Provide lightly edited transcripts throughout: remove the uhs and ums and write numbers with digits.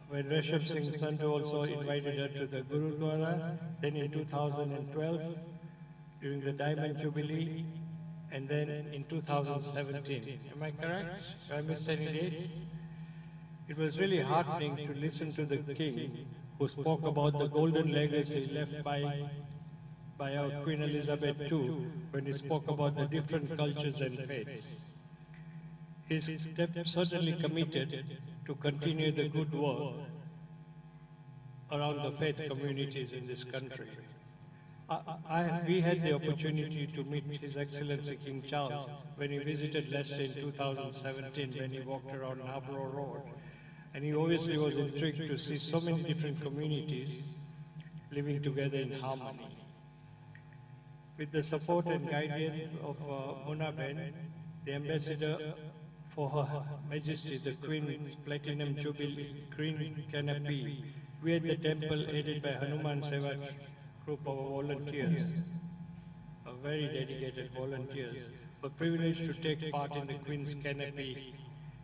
when Rishabh Singh Sandhu also invited her to the Gurudwara, then in 2012 during the Diamond Jubilee, and then in 2017. Am I correct? Have I missed any dates? It was really heartening to listen to the king who spoke about the golden legacy left by our Queen Elizabeth II when he spoke about the different cultures and faiths. He's certainly committed to continue the good work around the faith communities in this country. We had the opportunity to meet His Excellency King Charles when he visited Leicester in 2017 when he walked around Narborough Road. And he obviously was intrigued to see so many different communities living together in harmony. With the support and guidance of Mona Ben, the ambassador for Her Majesty the Queen's Platinum Jubilee Green Canopy, we at the temple, aided by Hanuman Seva group of volunteers, very dedicated volunteers, were privileged to take part in the Queen's Canopy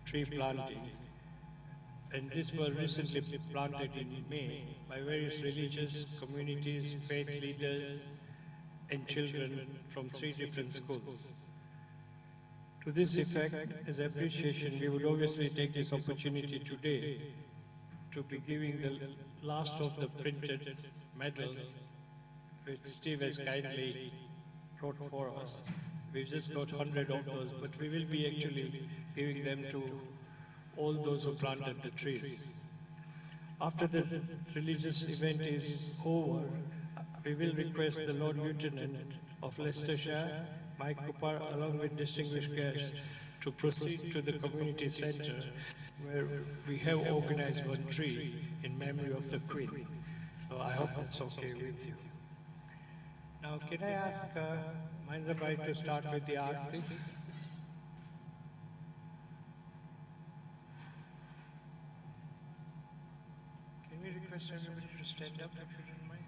tree planting. And this was recently planted in May by various religious communities, faith leaders, and children from 3 different schools. To this effect, as appreciation, we would obviously take this opportunity today to be giving the last of the printed medals, which Steve has kindly brought for us. We've just got 100 of those, but we will be actually giving them to all those who planted the trees. After the religious event is over, we will request the Lord Lieutenant of Leicestershire, Mike Cooper, along with distinguished guests, to proceed to the community centre where we have organized one tree in memory of the Queen. So I hope that's okay with you. Now, can I ask Mahendra Bhai to start with the Aarti? Can we request everybody to stand up if you don't mind?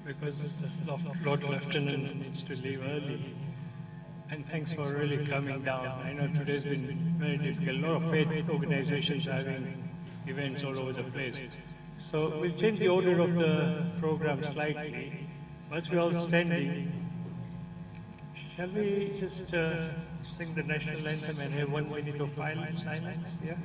because Lord Lieutenant needs to leave early. And thanks for really coming down. I know today's been very difficult. A lot of faith organizations are having events all over the place. So we'll change the order of the program slightly. Once we're all standing, shall we just sing the national anthem and have 1 minute of silence? Yeah?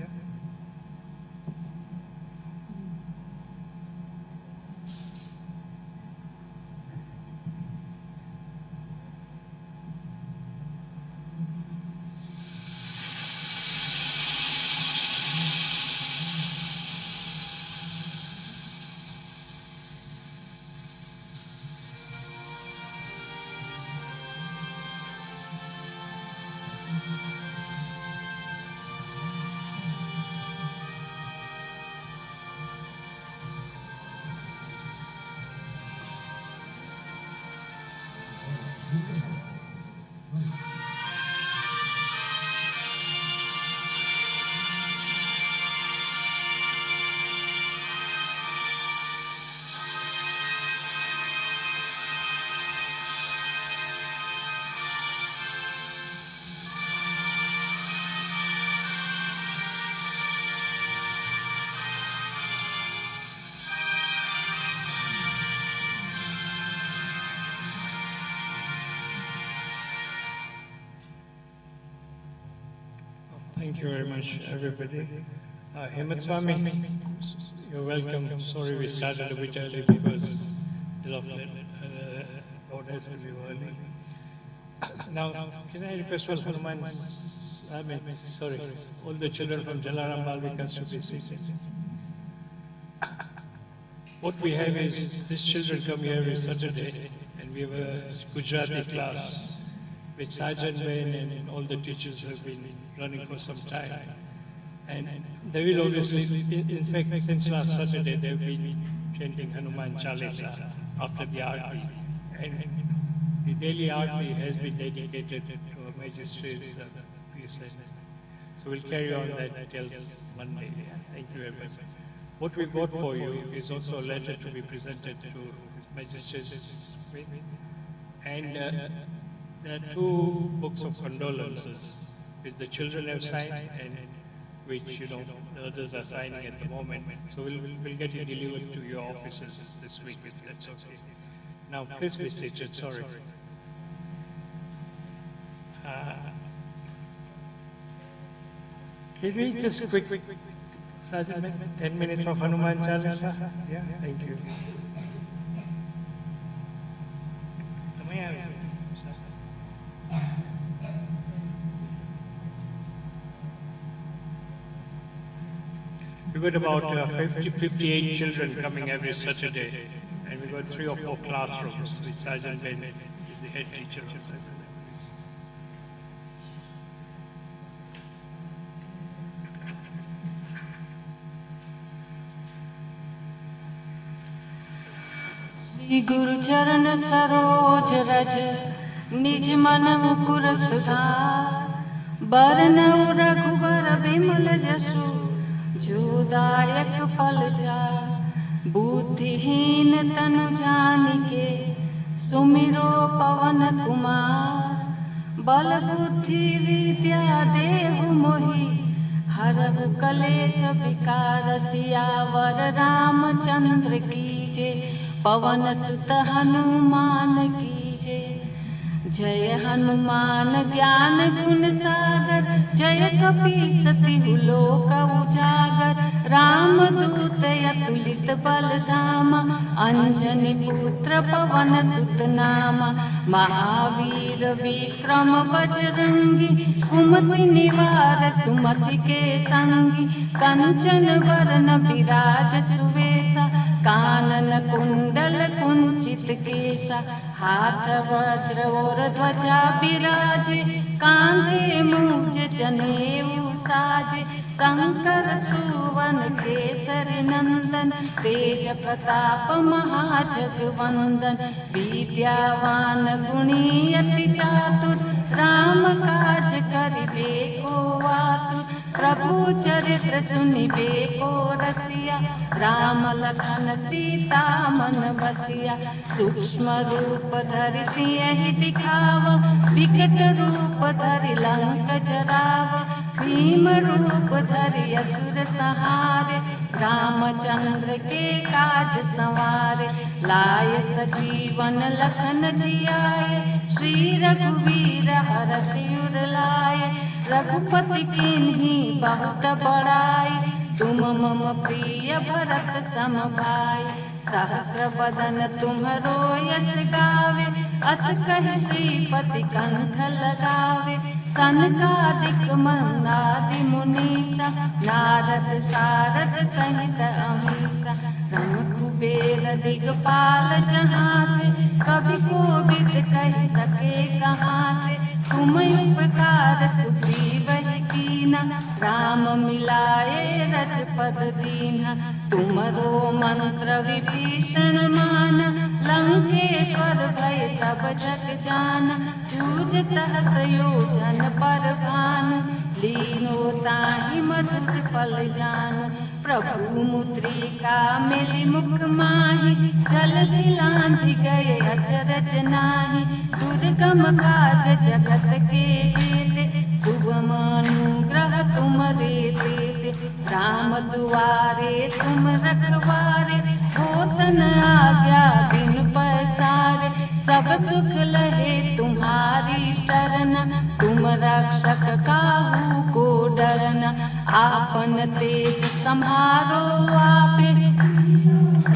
Thank you very much, everybody. Hemant Swami, you're welcome. Sorry we started a bit early because Lord has to be early. Now, can I request for Hanuman? Sorry, all the children from Jalaram Balvikas should be seated. What we have is, these children come here every Saturday, and we have a Gujarati class, which Sergeant Ben and all the teachers have been running for some time. And they will obviously, in fact, since last Saturday, they've been chanting Hanuman Chalisa after the Aarti. And the daily Aarti has been dedicated to our magistrates, so we'll carry on that till Monday. Thank you very much. What we got for you is also a letter to be presented to His Majesty's and there are 2 books of condolences, which the children have signed and which, the others are signing at the moment. So we'll get it delivered to your offices this week, if that's okay. Now, please be seated. Sorry. Can we just quick, Sergeant, 10 minutes of Hanuman Chalisa? Yeah, thank you. We've got about 58 children coming every Saturday, and we've got 3 or 4 classrooms, with Sergeant Ben is the head teacher also. Shri गुरु चरण सरोज रज निज मन मुकुर सुधार बरनउ रघुबर बिमल जसु जोदायक फल चार बुद्धिहीन तनु जानिके सुमिरो पवन कुमार बल बुद्धि विद्या देहु मोहि हरहु कलेश विकार सियावर रामचंद्र की जय पवन सुत हनुमान की जय। जय हनुमान ज्ञान गुण सागर जय कपीस तिहु लोक उजागर राम दूत अतुलित बल धामा अंजनी पुत्र पवन सुत नामा महावीर विक्रम बजरंगी कुमति निवार सुमति के संगी कंचन वरण विराज सुवेशा कानन कुंडल कुंचित केशा हाथ वज्र और ध्वजा विराजे कांधे मूज जनेऊ साजे शंकर सुवन केसरी नंदन तेज प्रताप महाजगवंदन विद्यावान गुणी अति चातुर राम काज करिबे को आतुर प्रभु चरित्र सुनिबे को रसिया, राम लखन सीता मन बसिया। सूक्ष्म रूप धरि सिंह दिखावा, विकट रूप धरि लंक जरावा। भीम रूप धरि असुर संहारे, रामचंद्र के काज संवारे। लाय सजीवन लखन जियाए, श्री रघुवीर हरषि उर लाए। रघुपति कीन्ही बहुत बड़ाई, तुम मम प्रिय भरत सम भाई। सहस्र बदन तुम्हरो यश गावे, अस कहि श्रीपति कंठ लगावे। सनकादिक मंदादि मुनीसा, नारद सारद सहित अमीसा। रघुबीर दिगपाल जहाँ ते, कवि कोविद कहि सके कहाँ ते। तुम उपकार सुग्रीव कीना, राम मिलाए रजपद दीना। तुमरो मंत्र विभीषण माना, लंकेश्वर भय सब जग जाना। जूझ सहस योजन पर भानु, लीनो ताहि मधुर फल जानु। प्रभु मुद्रिका मिली मुख माहि, जलधि लांघि गए अचरज नाहि। दुर्गम काज जगत के जेते, सुगम अनुग्रह तुमरे तेते। राम दुआरे तुम रखवारे, होत न आज्ञा बिनु पैसारे। सब सुख लहे तुम्हारी शरण, तुम रक्षक काहू को डरना। आपन तेज सम्हारो आपे,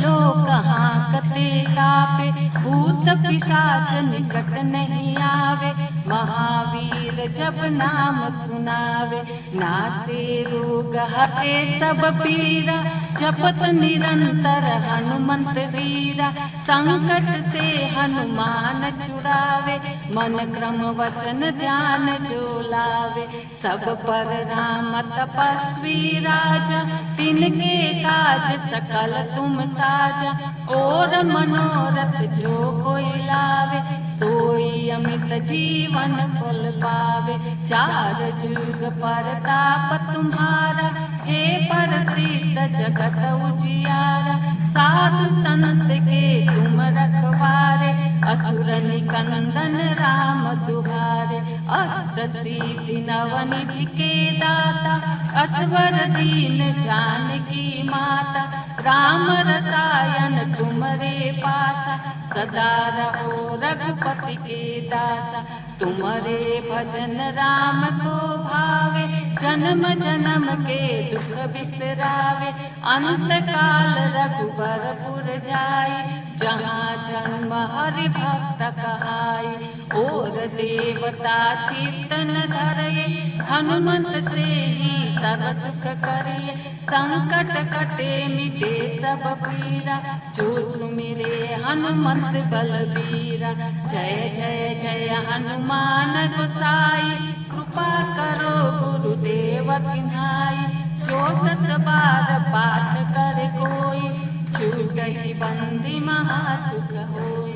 लोक हांकते कापे। भूत पिशाच निकट नहीं आवे, महावीर जब नाम सुनावे। नासे रोग हटे सब पीरा, जपत निरंतर हनुमंत वीरा। संकट से हनुमान छुड़ावे, मन क्रम वचन ध्यान जो लावे। सब पर राम तपस्वी राजा, तिनके काज सकल तुम साजा। और मनोरथ जो कोई लावे, सोई अमित जीवन फल पावे। चार जुग परताप तुम्हारा, हे प्रसिद्ध जगत उजियारा। साधु संत के तुम रखवारे, असुर निकंदन राम दुहारे। अष्ट सिद्धि नवनिधि के दाता, असवर दीन जानकी माता। राम रसायन तुमरे पासा, सदा रहो रघुपति के दासा। तुम्हारे भजन राम को भावे, जन्म जन्म के दुख बिसरावे। अंत काल रघुबरपुर जाई, जहाँ जन्म हरि भक्त कहाई। और देवता चित्तन धरये, हनुमंत से ही सर्व सुख करिए। संकट कटे मिटे सब पीरा, जो सुमिरे हनुमंत बलबीरा। जय जय जय हनुमान गोसाई, कृपा करो गुरुदेव किन्हाई। जो सत बार पाठ कर कोई, छूटहि बंदी महासुख होय।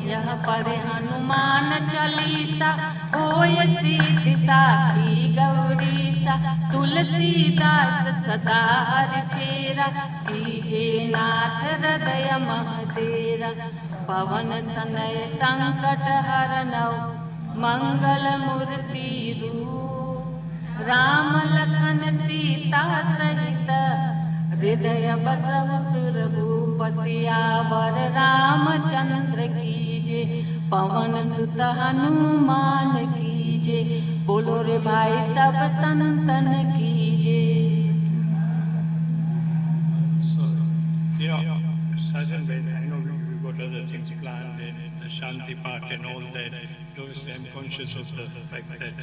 यह पढ़े हनुमान चालीसा, होय सिद्धि साखी गौरीसा। तुलसीदास सदा हरिचेरा, कीजे नाथ हृदय मह डेरा। पवन तनय संकट हरनौ, मंगल मूर्ति रूप। राम लखन सीता सहित, हृदय बसहु सुरभूप। सियावर रामचंद्र की जय, पवन सुत हनुमान की जय। बोलो रे भाई सब संतन की जय। Sergeant, I know we've got other things planned, and the Shanti part and all that. Obviously, I'm conscious of the fact that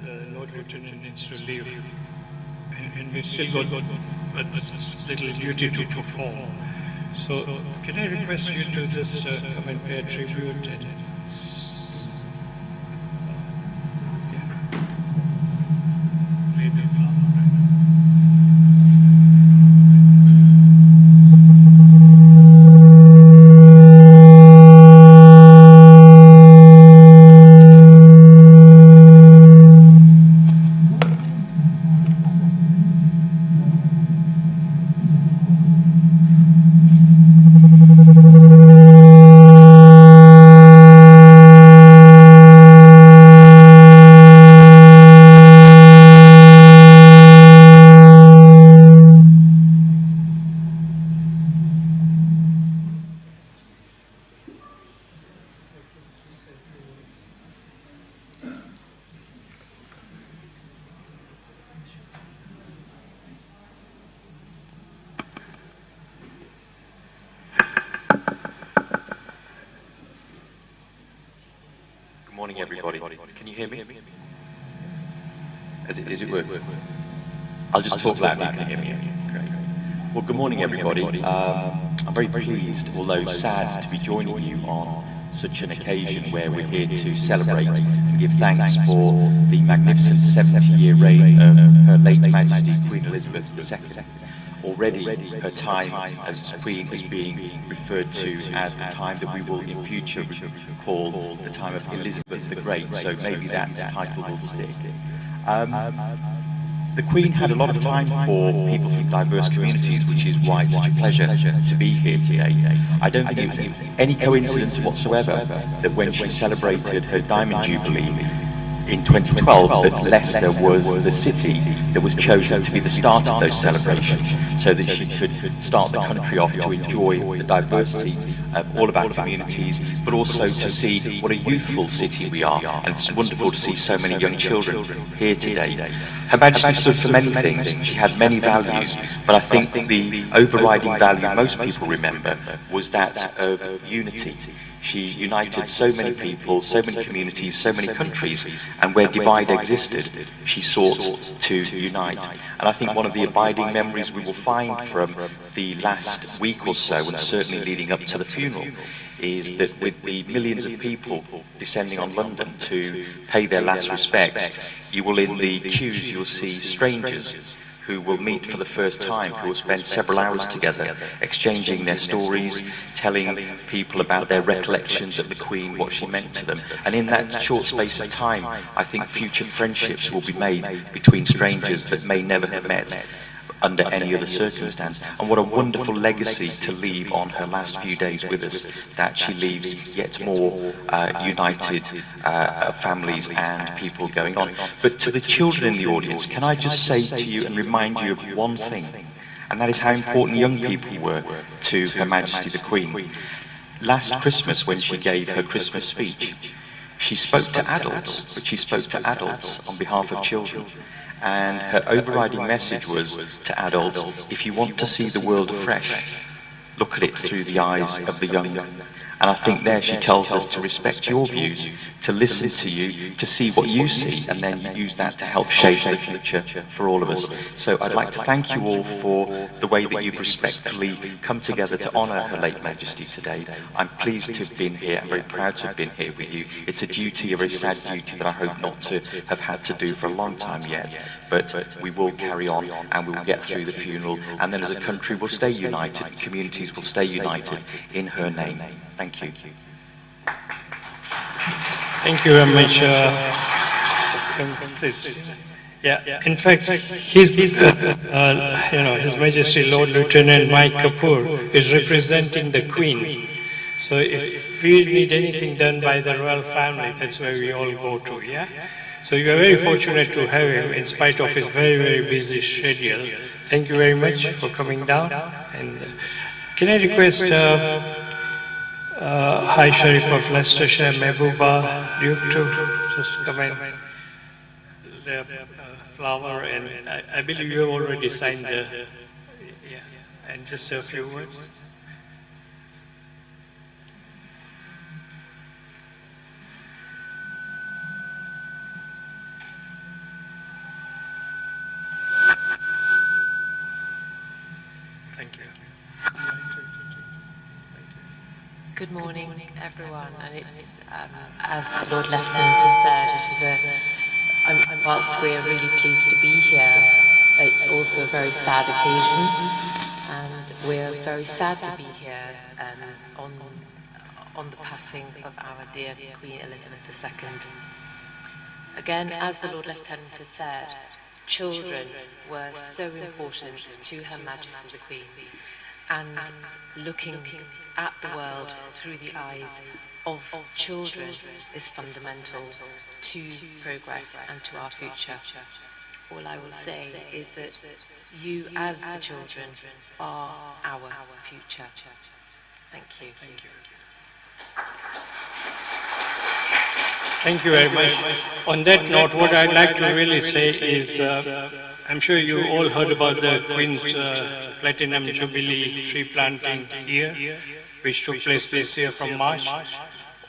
the Lord Lieutenant needs to leave, and we've still got a little duty to perform. So, can I request you to just come and pay a tribute? And, lay the flower. morning, everybody. Can you hear me? Is it working? I'll just talk loudly. Can you hear me? Great. Well, good morning, everybody. I'm very pleased, although sad, to be joining you on such an occasion where we're here to celebrate and give thanks for the magnificent 70-year reign of Her late Majesty Queen Elizabeth II. Already her time as Queen is being referred to as the time that we will in future call the time of Elizabeth the Great, so maybe that title will stick. The Queen had a lot of time for people from diverse communities, which is why it's such a pleasure to be here today. I don't think it was any coincidence whatsoever that when she celebrated her Diamond Jubilee in 2012, that Leicester was the city that was chosen to be the start of those celebrations, so that she could start the country off to enjoy the diversity of all of our communities, but also to see what a youthful city we are. And it's wonderful to see so many young children here today. Her Majesty stood for many things. She had many values, but I think the overriding value most people remember was that of unity. She united so many people, so many communities, so many countries, and where divide existed, she sought to unite. And I think one of the abiding memories we will find from the last week or so, and certainly leading up to the funeral, is that with the millions of people descending on London to pay their last respects, you will in the queues, you'll see strangers who will meet for the first time, who will spend several hours together, exchanging their stories, telling people about their recollections of the Queen, what she meant to them. And in that short space of time, I think future friendships will be made between strangers that may never have met under any other circumstance. And what a wonderful legacy to leave on her last few days with us, that she leaves yet more united families and people going on. But to the children in the audience, can I just say to you and remind you of one thing, and that is how important young people were to Her Majesty the Queen. Last Christmas, when she gave her Christmas speech, she spoke to adults, but she spoke to adults on behalf of children. And her overriding message was to adults, if you want to see the world afresh, look at it through the eyes of the young. And I think there she tells us to respect your views, to listen to you, to see what you see, and then use that to help shape the future for all of us. So I'd like to thank you all for the way that you've respectfully come together to honour Her late Majesty today. I'm pleased to have been here, I'm very proud to have been here with you. It's a duty, a very sad duty that I hope not to have had to do for a long time yet, but we will carry on and we will get through the funeral, and then as a country we'll stay united, communities will stay united in her name. Thank you. Thank you very much. Yeah, in fact, His Majesty Lord Lieutenant Mike Kapoor is representing the Queen. So if we need anything done by the royal family, that's where we all go to, yeah? So you are very fortunate to have him in spite of his very, very busy schedule. Thank you very much for coming down. And can I request High Sheriff of Leicestershire, Mehbooba Duke, to just come in, the flower, and I believe you have already signed the, and just say a few words. Thank you. Good morning, everyone, and it's, as the Lord Lieutenant has said, whilst we're really pleased to be here, it's also a very sad occasion, and we're very sad to be here on the passing of our dear Queen Elizabeth II. Again, as the Lord Lieutenant has said, children were so important to Her Majesty the Queen, and looking at the world through the eyes of children is fundamental to progress and to our future. All I will say is that you, as the children, are our future. Thank you. Thank you. Thank you very much. On that note, what I'd like to really say is, I'm sure you all heard about the Queen's Platinum Jubilee tree planting year, which took place this year from March.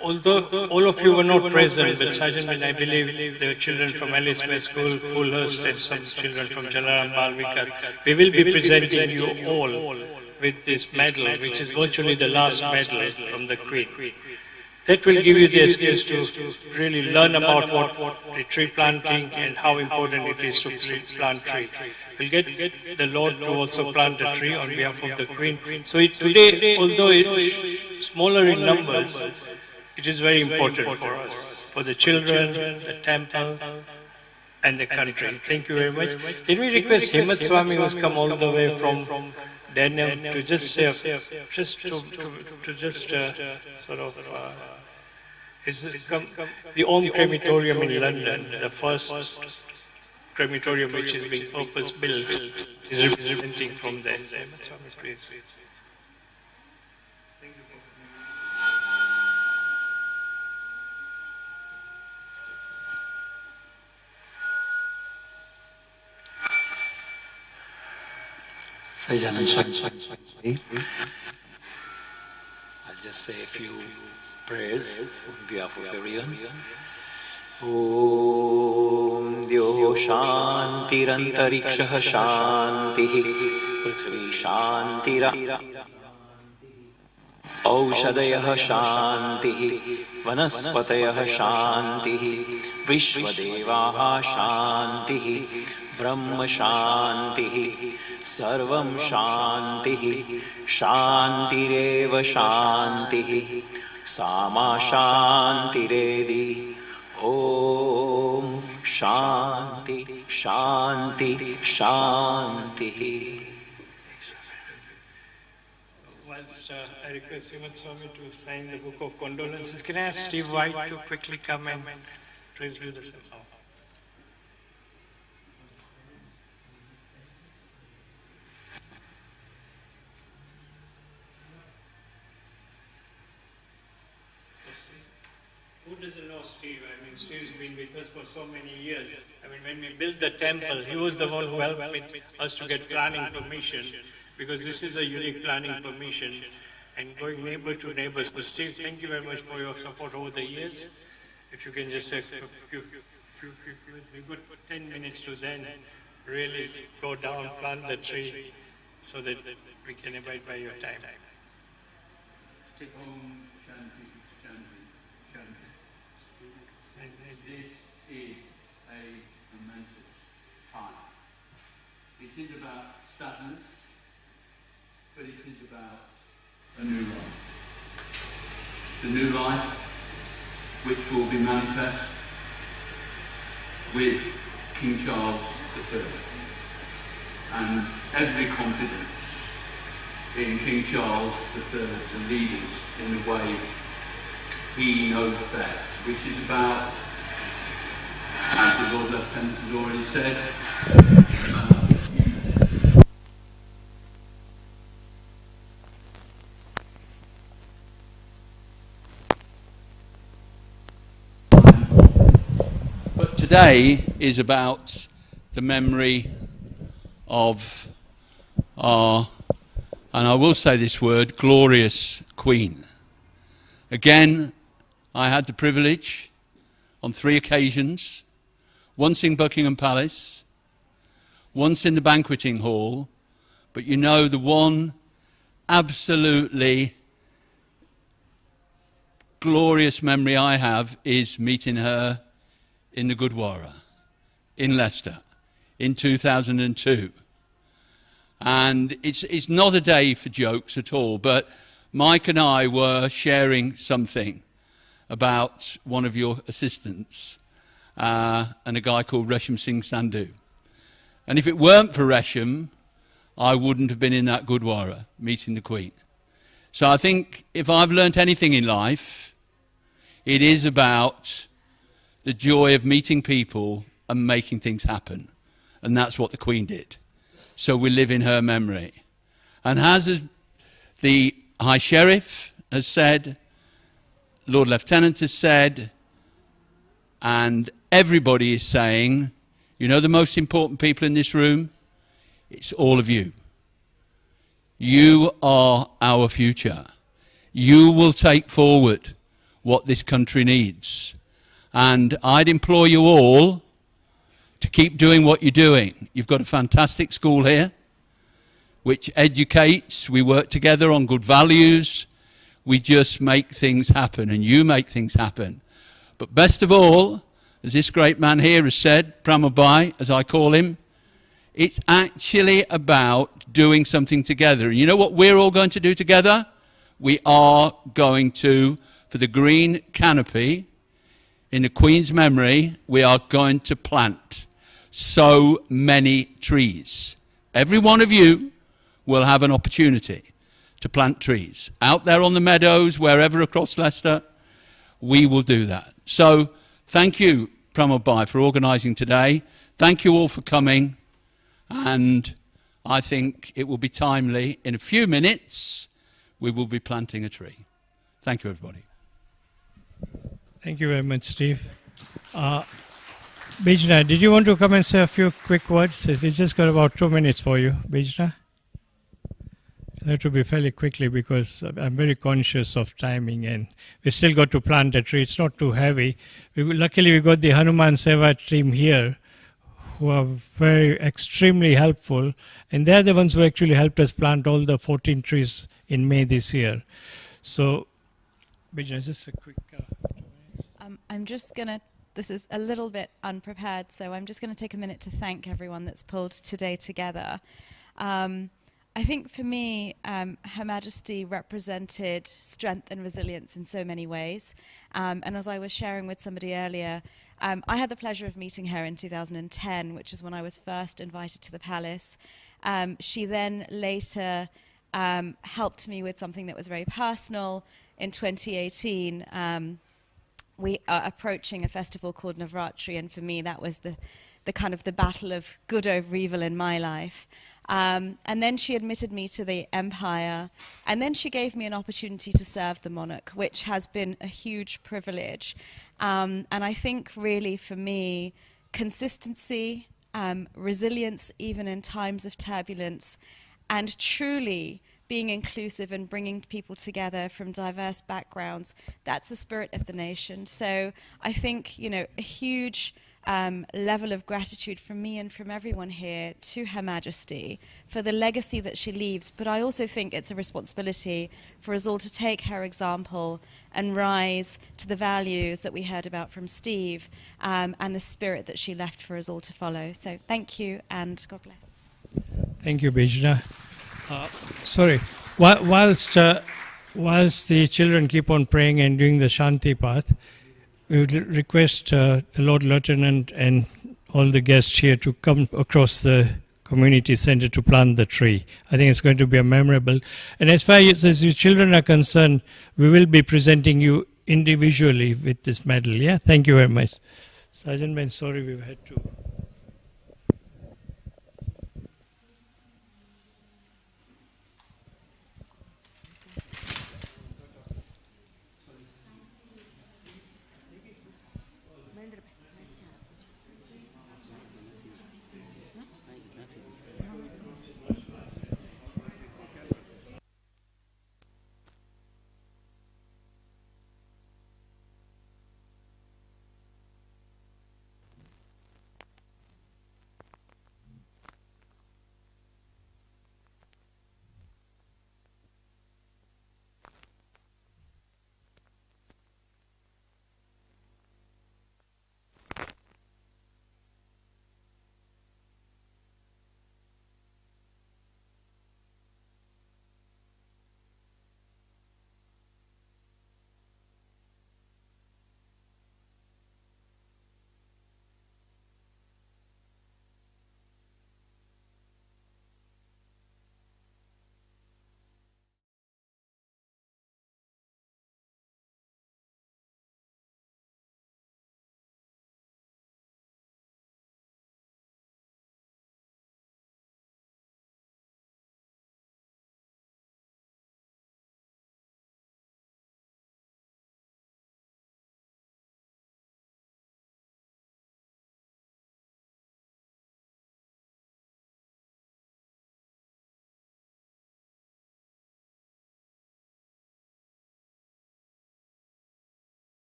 although all of you were not present, but Sergeant, I believe there were children from Alice May School, Fulhurst, and some children from Jalaram Bal Vikas. We will be presenting you all with this medal, which is virtually the last medal from the Queen. That will give you the excuse to really learn about what the tree planting and how important it is to plant tree. We'll get the Lord to also plant a tree on behalf of the Queen. So today, although it is smaller in numbers, it is very important for us, for the children, the temple, and the country. Thank you very much. Can we request Himmat Swami, who has come all the way from Denham, to just say, the Om Crematorium in London, the first crematorium which is being purpose-built, is representing from there. Himmat Swami, please. I'll just say a few prayers on behalf of everyone. Om Dyo Shantirantariksha Shantihi Prithvi Shantira Aushadayah Shantihi Vanaspatayah Shantihi Vishwadevaha Shantihi Brahma Shantihi Sarvam Shantihi Shantireva Shantihi Sama Shantiredi Om Shanti Shanti Shanti. Whilst I request Himmat Swami to sign the book of condolences, can I ask Steve White to quickly come and please do the same? Who doesn't know Steve? I mean, Steve's been with us for so many years. I mean, when we built the temple, he was the one who helped us to get planning permission, because this is a unique planning permission, and going neighbor to neighbor. So Steve, thank you very much for your support over the years. If you can just say we got 10 minutes to then really go down, plant the tree, so that we can abide by your time. Take home, Shanti, Shanti, Shanti. And this is a momentous time. It is about sadness, but it is about a new life. The new life which will be manifest with King Charles III, and every confidence in King Charles III to lead us in the way he knows best, which is about, as the Lord Lieutenant has already said, about unity. But today is about the memory of our, and I will say this word, glorious Queen. Again, I had the privilege on 3 occasions, once in Buckingham Palace, once in the banqueting hall, but you know the one absolutely glorious memory I have is meeting her in the Gurdwara in Leicester in 2002. And it's not a day for jokes at all, but Mike and I were sharing something about one of your assistants and a guy called Resham Singh Sandhu. And if it weren't for Resham, I wouldn't have been in that Gurdwara meeting the Queen. So I think if I've learnt anything in life, it is about the joy of meeting people and making things happen. And that's what the Queen did. So we live in her memory. And as the High Sheriff has said, Lord Lieutenant has said, and everybody is saying, you know the most important people in this room? It's all of you. You are our future. You will take forward what this country needs. And I'd implore you all to keep doing what you're doing. You've got a fantastic school here, which educates. We work together on good values. We just make things happen, and you make things happen. But best of all, as this great man here has said, Pramodbai, as I call him, it's actually about doing something together. And you know what we're all going to do together? We are going to, for the green canopy, in the Queen's memory, we are going to plant so many trees. Every one of you will have an opportunity to plant trees. Out there on the meadows, wherever across Leicester, we will do that. So thank you, Pramodbai, for organising today. Thank you all for coming. And I think it will be timely. In a few minutes, we will be planting a tree. Thank you, everybody. Thank you very much, Steve. Bijna, did you want to come and say a few quick words? We just got about 2 minutes for you, Bijna. I have to be fairly quickly because I'm very conscious of timing, and we still got to plant a tree. It's not too heavy. Luckily, we got the Hanuman Seva team here who are very extremely helpful, and they're the ones who actually helped us plant all the 14 trees in May this year. So, Bijna, just a quick... I'm just going to, this is a little bit unprepared, so I'm just going to take a minute to thank everyone that's pulled today together. I think for me, Her Majesty represented strength and resilience in so many ways. And as I was sharing with somebody earlier, I had the pleasure of meeting her in 2010, which is when I was first invited to the palace. She then later helped me with something that was very personal. In 2018, we are approaching a festival called Navratri, and for me that was the kind of the battle of good over evil in my life. And then she admitted me to the empire, and then she gave me an opportunity to serve the monarch, which has been a huge privilege. And I think really for me, consistency, resilience even in times of turbulence, and truly being inclusive and bringing people together from diverse backgrounds, that's the spirit of the nation. So I think, you know, a huge level of gratitude from me and from everyone here to Her Majesty for the legacy that she leaves. But I also think it's a responsibility for us all to take her example and rise to the values that we heard about from Steve, and the spirit that she left for us all to follow. So thank you, and God bless. Thank you, Bijna. Sorry, whilst the children keep on praying and doing the Shanti path, we would request the Lord Lieutenant and all the guests here to come across the community center to plant the tree. I think it's going to be a memorable. And as far as your children are concerned, we will be presenting you individually with this medal. Yeah, thank you very much. Sergeant Ben, sorry we've had to.